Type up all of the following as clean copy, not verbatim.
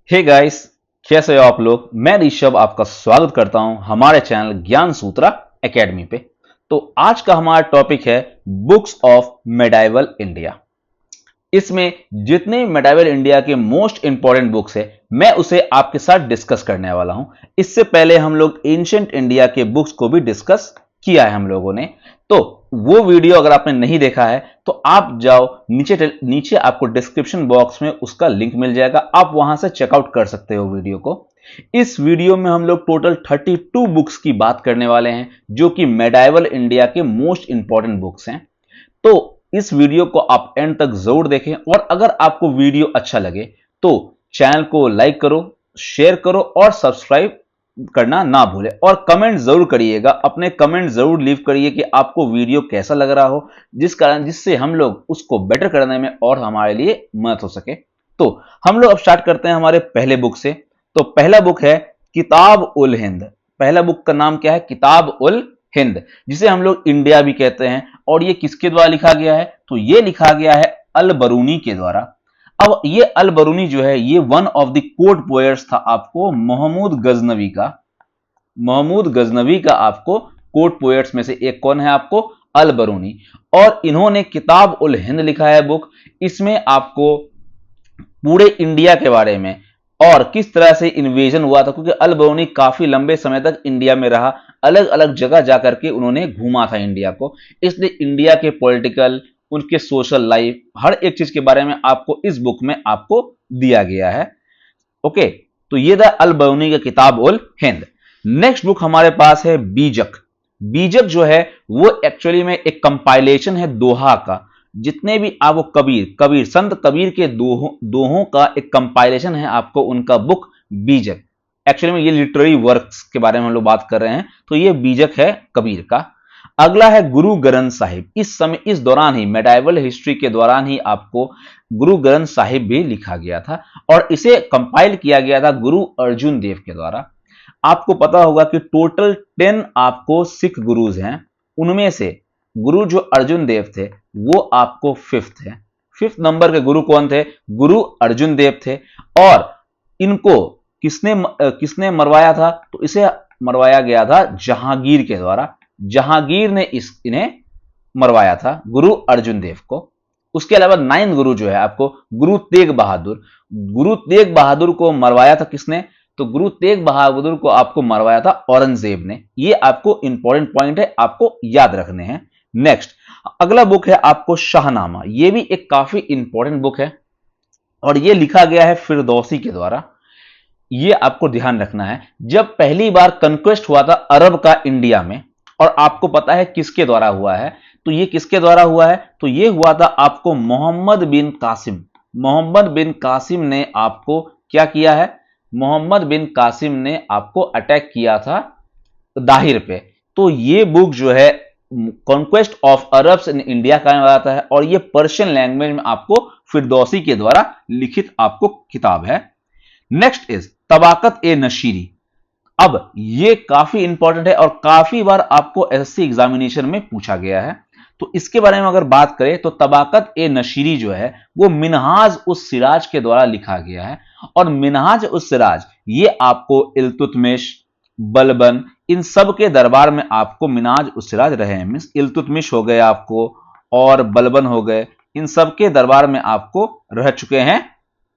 Hey guys, कैसे हो आप लोग। मैं ऋषभ आपका स्वागत करता हूं हमारे चैनल ज्ञान सूत्रा एकेडमी पे। तो आज का हमारा टॉपिक है बुक्स ऑफ मेडाइवल इंडिया। इसमें जितने मेडाइवल इंडिया के मोस्ट इंपॉर्टेंट बुक्स है मैं उसे आपके साथ डिस्कस करने वाला हूं। इससे पहले हम लोग एंशिएंट इंडिया के बुक्स को भी डिस्कस किया है हम लोगों ने। तो वो वीडियो अगर आपने नहीं देखा है तो आप जाओ नीचे नीचे आपको डिस्क्रिप्शन बॉक्स में उसका लिंक मिल जाएगा, आप वहां से चेकआउट कर सकते हो वीडियो को। इस वीडियो में हम लोग टोटल 32 बुक्स की बात करने वाले हैं जो कि मेडाइवल इंडिया के मोस्ट इंपॉर्टेंट बुक्स हैं। तो इस वीडियो को आप एंड तक जरूर देखें और अगर आपको वीडियो अच्छा लगे तो चैनल को लाइक करो, शेयर करो और सब्सक्राइब करना ना भूलें। और कमेंट जरूर करिएगा, अपने कमेंट जरूर लीव करिए कि आपको वीडियो कैसा लग रहा हो, जिससे हम लोग उसको बेटर करने में और हमारे लिए मदद हो सके। तो हम लोग अब स्टार्ट करते हैं हमारे पहले बुक से। तो पहला बुक है किताब उल हिंद। पहला बुक का नाम क्या है? किताब उल हिंद, जिसे हम लोग इंडिया भी कहते हैं। और ये किसके द्वारा लिखा गया है? तो ये लिखा गया है अल बरूनी के द्वारा। अब ये अल बरूनी जो है ये one of the court poets था आपको महमूद गजनवी का। महमूद गजनवी का आपको कोर्ट पोएट्स में से एक कौन है? आपको अल बरूनी। और इन्होंने किताब उल हिंद लिखा है बुक। इसमें आपको पूरे इंडिया के बारे में और किस तरह से इन्वेजन हुआ था, क्योंकि अल बरूनी काफी लंबे समय तक इंडिया में रहा, अलग अलग जगह जाकर के उन्होंने घूमा था इंडिया को। इसलिए इंडिया के पॉलिटिकल, उनके सोशल लाइफ, हर एक चीज के बारे में आपको इस बुक में आपको दिया गया है। ओके, तो ये था अल बरूनी का किताब उल हिंद। नेक्स्ट बुक हमारे पास है बीजक। बीजक जो है वो एक्चुअली में एक कंपाइलेशन है दोहा का। जितने भी आपको कबीर कबीर संत कबीर के दोहों का एक कंपाइलेशन है आपको उनका बुक बीजक। एक्चुअली में ये लिटरेरी वर्क्स के बारे में हम लोग बात कर रहे हैं, तो ये बीजक है कबीर का। अगला है गुरु ग्रंथ साहिब। इस समय इस दौरान ही मेडाइवल हिस्ट्री के दौरान ही आपको गुरु ग्रंथ साहिब भी लिखा गया था और इसे कंपाइल किया गया था गुरु अर्जुन देव के द्वारा। आपको पता होगा कि टोटल 10 आपको सिख गुरुज हैं, उनमें से गुरु जो अर्जुन देव थे वो आपको फिफ्थ है। फिफ्थ नंबर के गुरु कौन थे? गुरु अर्जुन देव थे। और इनको किसने मरवाया था? तो इसे मरवाया गया था जहांगीर के द्वारा। जहांगीर ने इन्हें मरवाया था गुरु अर्जुन देव को। उसके अलावा 9 गुरु जो है आपको गुरु तेग बहादुर। गुरु तेग बहादुर को मरवाया था किसने? तो गुरु तेग बहादुर को आपको मरवाया था औरंगजेब ने। ये आपको इंपॉर्टेंट पॉइंट है, आपको याद रखने हैं। नेक्स्ट अगला बुक है आपको शाहनामा। ये भी एक काफी इंपॉर्टेंट बुक है और ये लिखा गया है फिरदौसी के द्वारा। ये आपको ध्यान रखना है, जब पहली बार कंक्वेस्ट हुआ था अरब का इंडिया में, और आपको पता है किसके द्वारा हुआ है? तो ये किसके द्वारा हुआ है? तो ये हुआ था आपको मोहम्मद बिन कासिम। मोहम्मद बिन कासिम ने आपको क्या किया है? मोहम्मद बिन कासिम ने आपको अटैक किया था दाहिर पे। तो ये बुक जो है conquest of Arabs in India का आता है और ये पर्शियन लैंग्वेज में आपको फिरदौसी के द्वारा लिखित आपको किताब है। Next is Tabaqat e नशीरी। अब ये काफी इंपॉर्टेंट है और काफी बार आपको एसएससी एग्जामिनेशन में पूछा गया है। तो इसके बारे में अगर बात करें तो तबाकत ए नशीरी जो है वो मिनहाज उस सिराज के द्वारा लिखा गया है। और मिनहाज उस सिराज ये आपको इल्तुतमिश, बलबन, इन सब के दरबार में आपको मिनहाज उस सिराज रहे हैं। मीन्स इल्तुतमिश हो गए आपको और बलबन हो गए, इन सब के दरबार में आपको रह चुके हैं।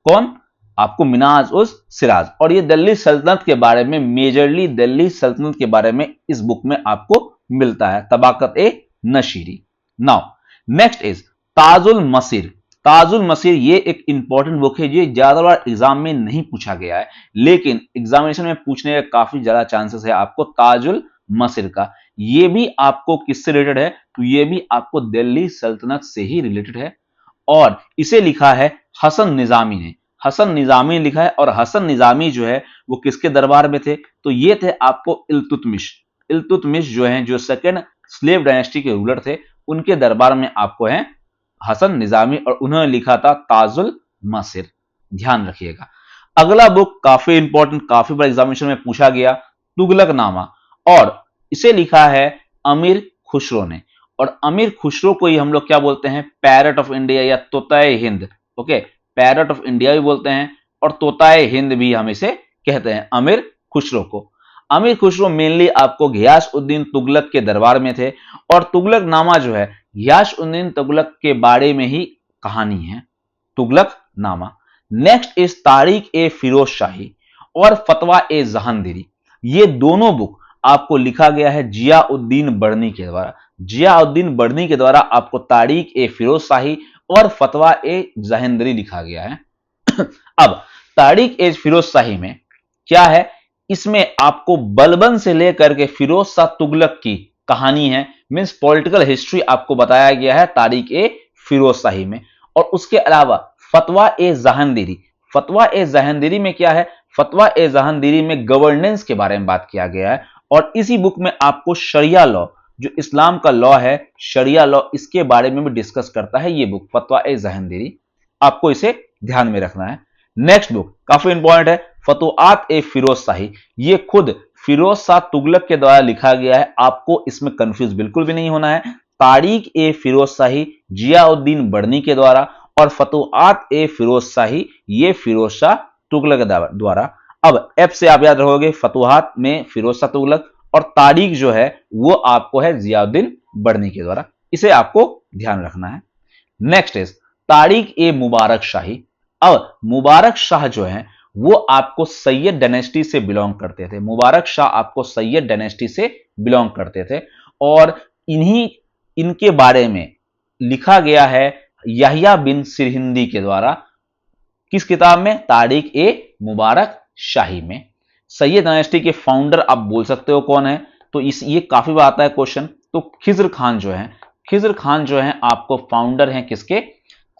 कौन? आपको मिनाज उस सिराज। और ये दिल्ली सल्तनत के बारे में, मेजरली दिल्ली सल्तनत के बारे में इस बुक में आपको मिलता है, Tabaqat e Nasiri. Now next is Tajul Masir. Tajul Masir ये एक इंपॉर्टेंट बुक है, ये ज्यादा बार एग्जाम में नहीं पूछा गया है लेकिन एग्जामिनेशन में पूछने का काफी ज्यादा चांसेस है आपको ताजुल मसीर का। ये भी आपको किससे रिलेटेड है? तो ये भी आपको दिल्ली सल्तनत से ही रिलेटेड है और इसे लिखा है हसन निजामी ने। हसन निजामी लिखा है और हसन निजामी जो है वो किसके दरबार में थे? तो ये थे आपको इल्तुतमिश। इल्तुतमिश जो है, जो सेकंड स्लेव डायनेस्टी के रूलर थे, उनके दरबार में आपको है हसन निजामी और उन्होंने लिखा था ताजुल मसीर। ध्यान रखिएगा। अगला बुक काफी इंपॉर्टेंट, काफी बार एग्जामिनेशन में पूछा गया, तुगलकनामा। और इसे लिखा है अमीर खुसरो ने। और अमीर खुसरो को ही हम लोग क्या बोलते हैं? पैरट ऑफ इंडिया या तोताए हिंद। ओके, पैरट ऑफ इंडिया भी बोलते हैं, और तोताए हिंद भी हम इसे कहते हैं, अमीर खुसरो को। अमीर खुसरो मेनली आपको घियास-उद-दीन तुगलक के दरबार में थे और तुगलक नामा जो है घियास-उद-दीन तुगलक के बारे में ही कहानी है, तुगलक नामा। नेक्स्ट इज तारिक ए फिरोज शाही और फतवा ए जहांगीरी। ये दोनों बुक आपको लिखा गया है जियाउद्दीन बर्नी के द्वारा। जियाउद्दीन बर्नी के द्वारा आपको तारिक ए फिरोज शाही और फतवा ए जहांगीरी लिखा गया है। अब तारिक ए फिरोज शाही में क्या है, इसमें आपको बलबन से लेकर के फिरोज शाह तुगलक की कहानी है, मींस पॉलिटिकल हिस्ट्री आपको बताया गया है तारिक ए फिरोज शाही में। और उसके अलावा फतवा ए जहांगीरी, फतवा ए जहांगीरी में क्या है, फतवा ए जहांगीरी में गवर्नेंस के बारे में बात किया गया है और इसी बुक में आपको शरिया लॉ, जो इस्लाम का लॉ है शरिया लॉ, इसके बारे में भी डिस्कस करता है ये बुक फतवा ए जहांगीरी। आपको इसे ध्यान में रखना है। नेक्स्ट बुक काफी इंपॉर्टेंट है, फतुआत ए फिरोज शाही। ये खुद फिरोज शाह तुगलक के द्वारा लिखा गया है, आपको इसमें कंफ्यूज बिल्कुल भी नहीं होना है। तारिक ए फिरोज शाही जियाउद्दीन बर्नी के द्वारा और फतुआत ए फिरोज शाही ये फिरोज शाह तुगलक द्वारा। अब एफ से आप याद रखोगे फतुहात में फिरोज शाह तुगलक और तारीख जो है वो आपको है जियाउद्दीन बर्नी के द्वारा, इसे आपको ध्यान रखना है। नेक्स्ट इज तारिक ए मुबारक शाही। अब मुबारक शाह जो है वो आपको सैयद डायनेस्टी से बिलोंग करते थे, मुबारक शाह आपको सैयद डायनेस्टी से बिलोंग करते थे और इनके बारे में लिखा गया है यहिया बिन सिरहिंदी के द्वारा। किस किताब में, तारिक ए मुबारक शाही में। सैयद डायनेस्टी के फाउंडर आप बोल सकते हो कौन है, तो ये काफी बार आता है क्वेश्चन। तो खिज्र खान जो है, खिज्र खान जो है आपको फाउंडर हैं किसके,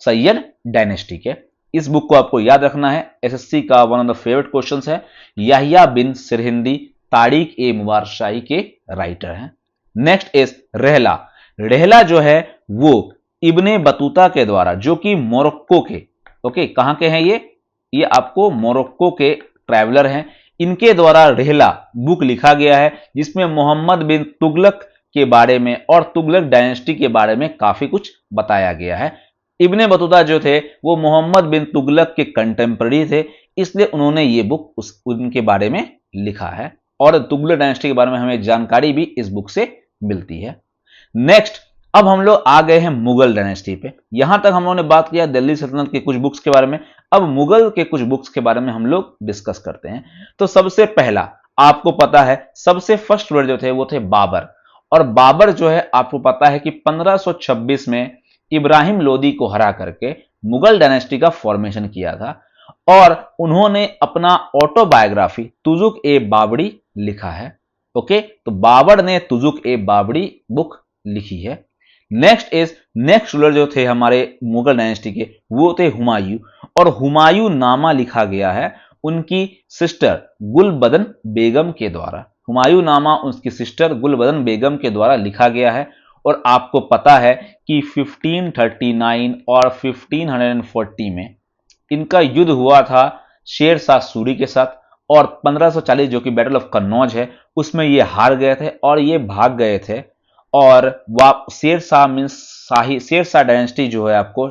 सैयद डायनेस्टी के। इस बुक को आपको याद रखना है, एसएससी का one of the favourite questions है। यहिया बिन सिरहिंदी तारिक ए मुबारक शाही के राइटर हैं। नेक्स्ट इज रहला। रहला जो है वो इब्ने बतूता के द्वारा, जो कि मोरक्को के, ओके कहां के हैं ये आपको मोरक्को के ट्रैवलर हैं, इनके द्वारा रहला बुक लिखा गया है जिसमें मोहम्मद बिन तुगलक के बारे में और तुगलक डायनेस्टी के बारे में काफी कुछ बताया गया है। इब्ने बतूता जो थे वो मोहम्मद बिन तुगलक के कंटेम्पररी थे, इसलिए उन्होंने ये बुक उनके बारे में लिखा है और तुगलक डायनेस्टी के बारे में हमें जानकारी भी इस बुक से मिलती है। नेक्स्ट अब हम लोग आ गए हैं मुगल डायनेस्टी पे। यहां तक हम लोगों ने बात किया दिल्ली सल्तनत के कुछ बुक्स के बारे में, अब मुगल के कुछ बुक्स के बारे में हम लोग डिस्कस करते हैं। तो सबसे पहला आपको पता है, सबसे फर्स्ट वर्ड जो थे वो थे बाबर, और बाबर जो है आपको पता है कि 1526 में इब्राहिम लोदी को हरा करके मुगल डायनेस्टी का फॉर्मेशन किया था और उन्होंने अपना ऑटोबायोग्राफी तुजुक ए बाबरी लिखा है। ओके, तो बाबर ने तुजुक ए बाबरी बुक लिखी है। नेक्स्ट रूलर जो थे हमारे मुगल डायनेस्टी के वो थे हुमायूं, और हुमायूं नामा लिखा गया है उनकी सिस्टर गुलबदन बेगम के द्वारा। हुमायूं नामा उसकी सिस्टर गुलबदन बेगम के द्वारा लिखा गया है और आपको पता है कि 1539 और 1540 में इनका युद्ध हुआ था शेर शाह सूरी के साथ, और 1540 जो कि बैटल ऑफ कन्नौज है उसमें ये हार गए थे और ये भाग गए थे। और शेर शाह मींस शेर शाह डायनेस्टी जो है आपको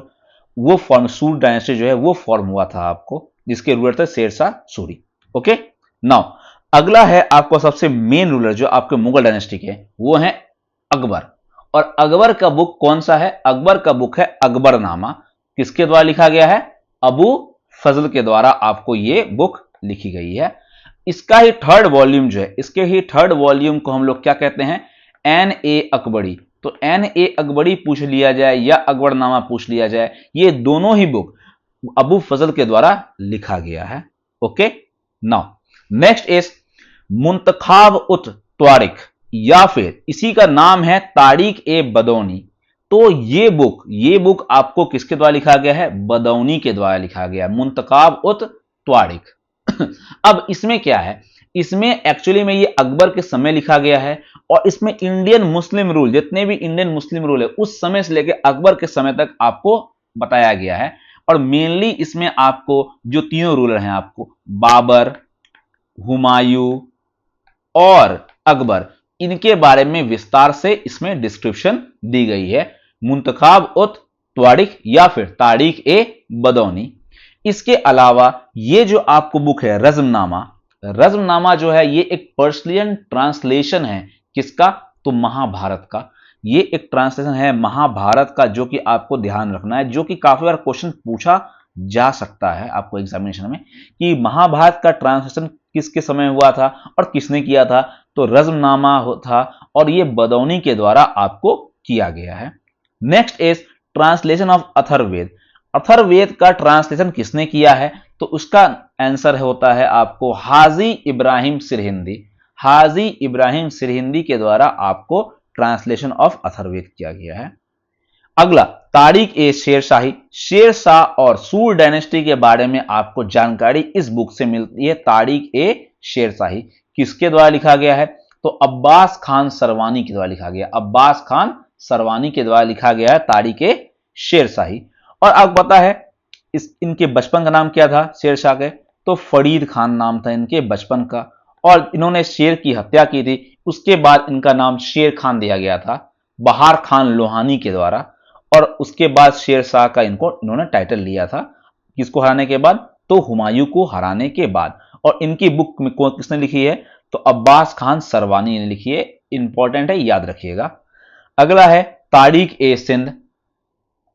वो फॉर्म, सूर डायनेस्टी जो है वो फॉर्म हुआ था आपको, जिसके रूलर थे शेर शाह सूरी। ओके, नाउ अगला है आपको सबसे मेन रूलर जो आपके मुगल डायनेस्टी के, वो है अकबर। और अकबर का बुक कौन सा है, अकबर का बुक है अकबरनामा। किसके द्वारा लिखा गया है, अबू फजल के द्वारा आपको ये बुक लिखी गई है। इसका ही थर्ड वॉल्यूम जो है, इसके ही थर्ड वॉल्यूम को हम लोग क्या कहते हैं, एन ए अकबरी। तो एन ए अकबरी पूछ लिया जाए या अकबरनामा पूछ लिया जाए, ये दोनों ही बुक अबू फजल के द्वारा लिखा गया है। ओके, नाउ नेक्स्ट इज मुंतखाब उत त्वारिक, या फिर इसी का नाम है तारिक ए बदौनी। तो ये बुक आपको किसके द्वारा लिखा गया है, बदौनी के द्वारा लिखा गया है, मुंतखाब उत त्वारिक। अब इसमें क्या है, इसमें एक्चुअली में ये अकबर के समय लिखा गया है और इसमें इंडियन मुस्लिम रूल, जितने भी इंडियन मुस्लिम रूल है उस समय से लेकर अकबर के समय तक आपको बताया गया है। और मेनली इसमें आपको जो तीनों रूलर हैं, आपको बाबर, हुमायूं और अकबर, इनके बारे में विस्तार से इसमें डिस्क्रिप्शन दी गई है। मुंतखाब उत त्वारिक या फिर तारिक ए बदौनी, इसके अलावा ये जो आपको बुक है रज़्मनामा, रज़्मनामा जो है ये एक पर्शियन ट्रांसलेशन है किसका, तो महाभारत का। ये एक ट्रांसलेशन है महाभारत का, जो कि आपको ध्यान रखना है, जो कि काफी बार क्वेश्चन पूछा जा सकता है आपको एग्जामिनेशन में कि महाभारत का ट्रांसलेशन किसके समय हुआ था और किसने किया था, तो रज़्मनामा था और ये बदौनी के द्वारा आपको किया गया है। Next is translation of Atharvaveda. Atharvaveda का ट्रांसलेशन किसने किया है, तो उसका आंसर होता है आपको हाजी इब्राहिम सिरहिंदी। हाजी इब्राहिम सिरहिंदी के द्वारा आपको ट्रांसलेशन ऑफ अथर्ववेद किया गया है। अगला तारिक ए शेरशाही, शेरशाह और सूर डायनेस्टी के बारे में आपको जानकारी इस बुक से मिलती है। तारिक ए शेरशाही किसके द्वारा लिखा गया है, तो अब्बास खान सरवानी के द्वारा लिखा गया। अब्बास खान सरवानी के द्वारा लिखा गया है तारिक ए शेरशाही। और आपको पता है इनके बचपन का नाम क्या था शेरशाह के, तो फरीद खान नाम था इनके बचपन का, और इन्होंने शेर की हत्या की थी। उसके बाद इनका नाम शेर खान दिया गया था बहार खान लोहानी के द्वारा, और उसके बाद शेरशाह का इन्होंने टाइटल लिया था। किसको हराने के बाद, तो हुमायूं को हराने के बाद। और इनकी बुक में किसने लिखी है, तो अब्बास खान सरवानी ने लिखी है। इंपॉर्टेंट है, याद रखिएगा। अगला है तारिक ए सिंध।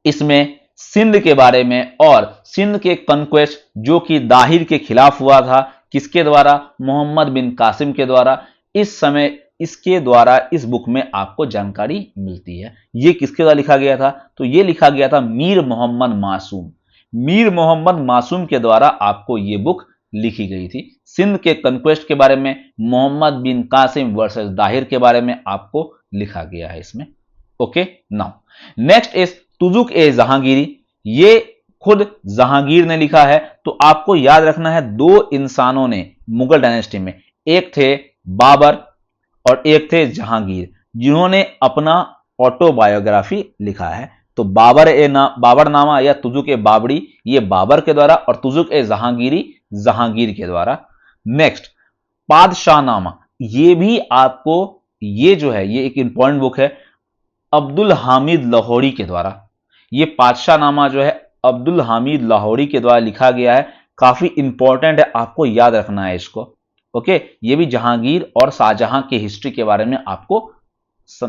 इसमें सिंध के बारे में और सिंध के कॉन्क्वेस्ट जो कि दाहिर के खिलाफ हुआ था, किसके द्वारा, मोहम्मद बिन कासिम के द्वारा। इस समय इसके द्वारा इस बुक में आपको जानकारी मिलती है। ये किसके द्वारा लिखा गया था, तो ये लिखा गया था मीर मोहम्मद मासूम। मीर मोहम्मद मासूम के द्वारा आपको ये बुक लिखी गई थी। सिंध के कॉन्क्वेस्ट के बारे में, मोहम्मद बिन कासिम वर्सेस दाहिर के बारे में आपको लिखा गया है इसमें। Okay, now next is Tuzuk e Jahangiri. ये खुद जहांगीर ने लिखा है। तो आपको याद रखना है दो इंसानों ने मुगल डायनेस्टी में, एक थे बाबर और एक थे जहांगीर, जिन्होंने अपना ऑटोबायोग्राफी लिखा है। तो बाबरनामा या तुजुक ए बाबरी, ये बाबर के द्वारा, और तुजुक ए जहांगीरी जहांगीर के द्वारा। नेक्स्ट पादशाहनामा, ये भी आपको, ये जो है ये एक इंपॉर्टेंट बुक है अब्दुल हामिद लाहौरी के द्वारा। ये पादशाहनामा जो है अब्दुल हामिद लाहौरी के द्वारा लिखा गया है। काफी इंपॉर्टेंट है, आपको याद रखना है इसको। ओके, ये भी जहांगीर और शाहजहां की हिस्ट्री के बारे में आपको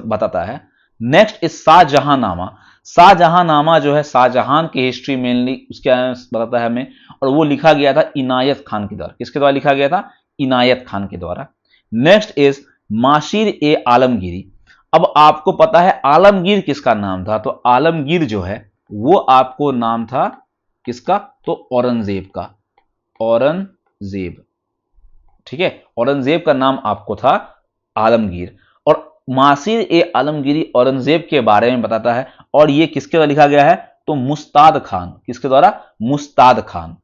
बताता है। Next is शाहजहांनामा। शाहजहांनामा जो है शाहजहां की हिस्ट्री मेनली उसके बताता है हमें, और वो लिखा गया था इनायत खान के द्वारा। किसके द्वारा लिखा गया था, इनायत खान के द्वारा। नेक्स्ट इज माशिर ए आलमगीरी। अब आपको पता है आलमगीर किसका नाम था, तो आलमगीर जो है वो आपको नाम था किसका, तो औरंगजेब का। औरंगजेब, ठीक है, औरंगजेब का नाम आपको था आलमगीर। और मासिर ए आलमगीरी औरंगजेब के बारे में बताता है, और ये किसके द्वारा लिखा गया है, तो मुस्ताद खान। किसके द्वारा, मुस्ताद खान।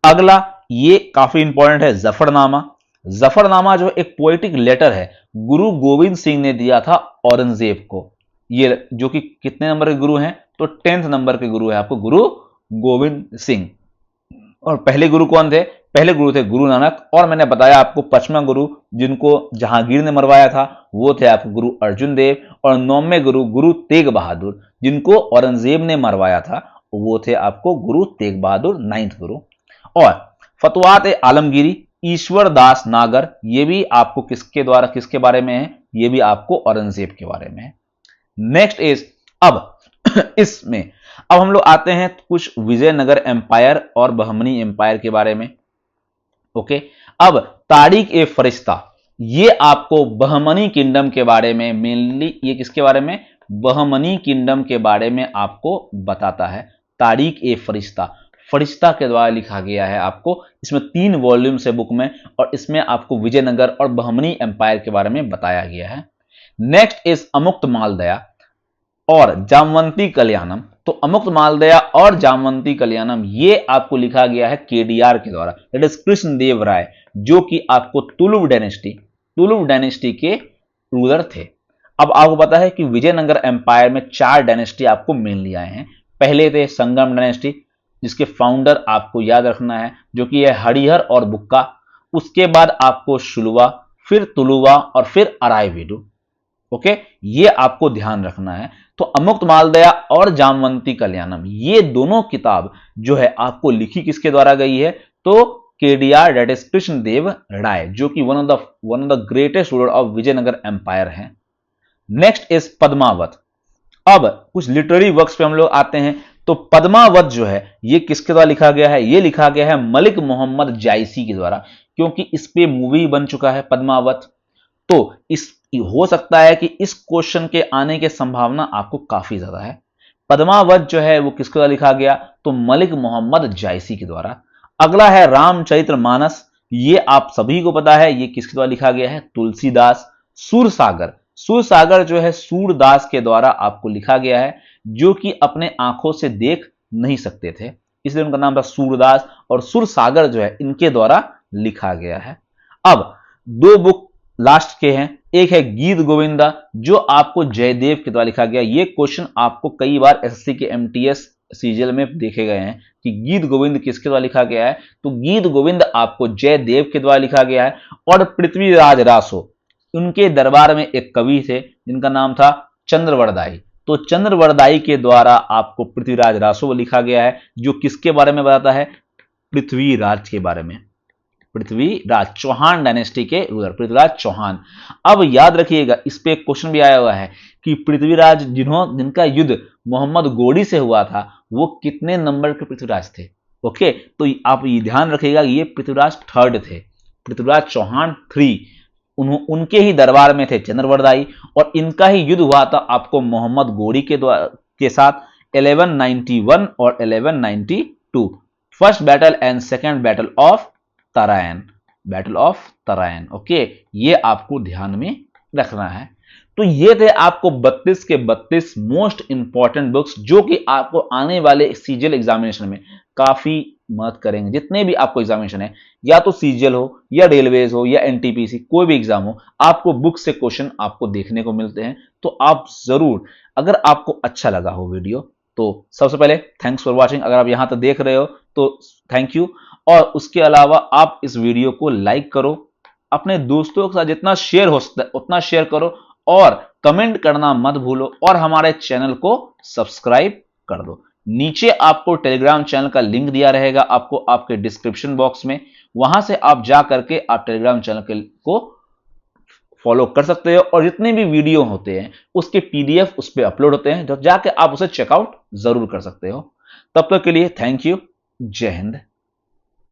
अगला ये काफी इंपॉर्टेंट है जफरनामा। जफरनामा जो एक पोएटिक लेटर है गुरु गोविंद सिंह ने दिया था औरंगजेब को। ये जो कि कितने नंबर के गुरु हैं, तो 10th नंबर के गुरु है आपको गुरु गोविंद सिंह। और पहले गुरु कौन थे, पहले गुरु थे गुरु नानक। और मैंने बताया आपको 5वां गुरु जिनको जहांगीर ने मरवाया था वो थे आपको गुरु अर्जुन देव। और 9वें गुरु गुरु तेग बहादुर, जिनको औरंगजेब ने मरवाया था वो थे आपको गुरु तेग बहादुर, 9th गुरु। और फतवात ए आलमगीरी ईश्वर दास नागर, ये भी आपको किसके द्वारा, किसके बारे में है, ये भी आपको औरंगजेब के बारे में है। नेक्स्ट इज अब इसमें अब हम लोग आते हैं कुछ विजयनगर एम्पायर और बहमनी एम्पायर के बारे में। ओके, अब तारिक ए फरिश्ता, ये आपको बहमनी किंगडम के बारे में, मेनली ये किसके बारे में, बहमनी किंगडम के बारे में आपको बताता है। तारिक ए फरिश्ता, फरिश्ता के द्वारा लिखा गया है आपको। इसमें 3 वॉल्यूम्स है बुक में, और इसमें आपको विजयनगर और बहमनी एम्पायर के बारे में बताया गया है। नेक्स्ट इज अमुक्त मालदया और जामवंती कल्याणम। तो अमुक्त मालदया और जामवंती कल्याणम ये आपको लिखा गया है केडीआर के द्वारा, दैट इज कृष्णदेव राय, जो कि आपको तुलुव डायनेस्टी के रूलर थे। अब आपको पता है कि विजयनगर एम्पायर में 4 डायनेस्टी आपको मेनली आए हैं। पहले थे संगम डायनेस्टी, जिसके फाउंडर आपको याद रखना है जो कि है हरिहर और बुक्का। उसके बाद आपको शुलवा, फिर तुलुवा और फिर अरायवीडु। ओके, ये आपको ध्यान रखना है। तो अमुक्त मालदया और जामवंती कल्याणम, ये दोनों किताब जो है आपको लिखी किसके द्वारा गई है? तो KDR, that is Krishnadeva Raya, जो कि one of the greatest ruler of Vijayanagara empire है। Next is Padmavat. अब कुछ लिटरेरी वर्क्स पे हम लोग आते हैं। तो पद्मावत जो है ये किसके द्वारा लिखा गया है? ये लिखा गया है मलिक मोहम्मद जायसी के द्वारा, क्योंकि इस पे मूवी बन चुका है पद्मावत। तो इस हो सकता है कि इस क्वेश्चन के आने की संभावना आपको काफी ज्यादा है। पद्मावत जो है वो किसके द्वारा लिखा गया? तो मलिक मोहम्मद जायसी के द्वारा। अगला है रामचरितमानस। ये आप सभी को पता है, ये किसके द्वारा लिखा गया है? तुलसीदास। सूरसागर, सूरसागर जो है सूरदास के द्वारा आपको लिखा गया है, जो कि अपने आंखों से देख नहीं सकते थे, इसलिए उनका नाम था सूरदास। और सूरसागर जो है इनके द्वारा लिखा गया है। अब दो बुक लास्ट के हैं। एक है गीत गोविंदा, जो आपको जयदेव के द्वारा लिखा गया। ये क्वेश्चन आपको कई बार एसएससी के एमटीएस सीजीएल में देखे गए हैं कि गीत गोविंद किसके द्वारा लिखा गया है। तो गीत गोविंद आपको जयदेव के द्वारा लिखा गया है। और पृथ्वीराज रासो, उनके दरबार में एक कवि थे जिनका नाम था चंद्रवरदाई। तो चंद्रवरदाई के द्वारा आपको पृथ्वीराज रासो लिखा गया है, जो किसके बारे में बताता है? पृथ्वीराज के बारे में। पृथ्वीराज, चौहान डायनेस्टी के रूलर पृथ्वीराज चौहान। अब याद रखिएगा, इस पे एक क्वेश्चन भी आया हुआ है कि पृथ्वीराज जिनका युद्ध मोहम्मद गोरी से हुआ था, वो कितने नंबर के पृथ्वीराज थे? ओके, तो आप ये ध्यान रखिएगा, ये पृथ्वीराज थर्ड थे। पृथ्वीराज चौहान 3, उनके ही दरबार में थे चंद्रवरदाई, और इनका ही युद्ध हुआ था आपको मोहम्मद गोरी के साथ 1191 और 1192। First battle and second battle of Tarain, battle of Tarain. Okay, ये आपको ध्यान में रखना है। तो ये थे आपको 32 के 32 मोस्ट इंपॉर्टेंट बुक्स, जो कि आपको आने वाले सीजीएल एग्जामिनेशन में काफी मदद करेंगे। जितने भी आपको एग्जामिनेशन है, या तो सीजीएल हो या रेलवेज हो या एनटीपीसी, कोई भी एग्जाम हो, आपको बुक से क्वेश्चन आपको देखने को मिलते हैं। तो आप जरूर, अगर आपको अच्छा लगा हो वीडियो, तो सबसे पहले थैंक्स फॉर वॉचिंग। अगर आप यहां तक देख रहे हो तो थैंक यू। और उसके अलावा आप इस वीडियो को लाइक करो, अपने दोस्तों के साथ जितना शेयर हो सकता है उतना शेयर करो, और कमेंट करना मत भूलो, और हमारे चैनल को सब्सक्राइब कर दो। नीचे आपको टेलीग्राम चैनल का लिंक दिया रहेगा, आपको आपके डिस्क्रिप्शन बॉक्स में, वहां से आप जा करके आप टेलीग्राम चैनल को फॉलो कर सकते हो, और जितने भी वीडियो होते हैं उसके पीडीएफ उस पर अपलोड होते हैं, जो जाके आप उसे चेकआउट जरूर कर सकते हो। तब तक के लिए थैंक यू। जय हिंद।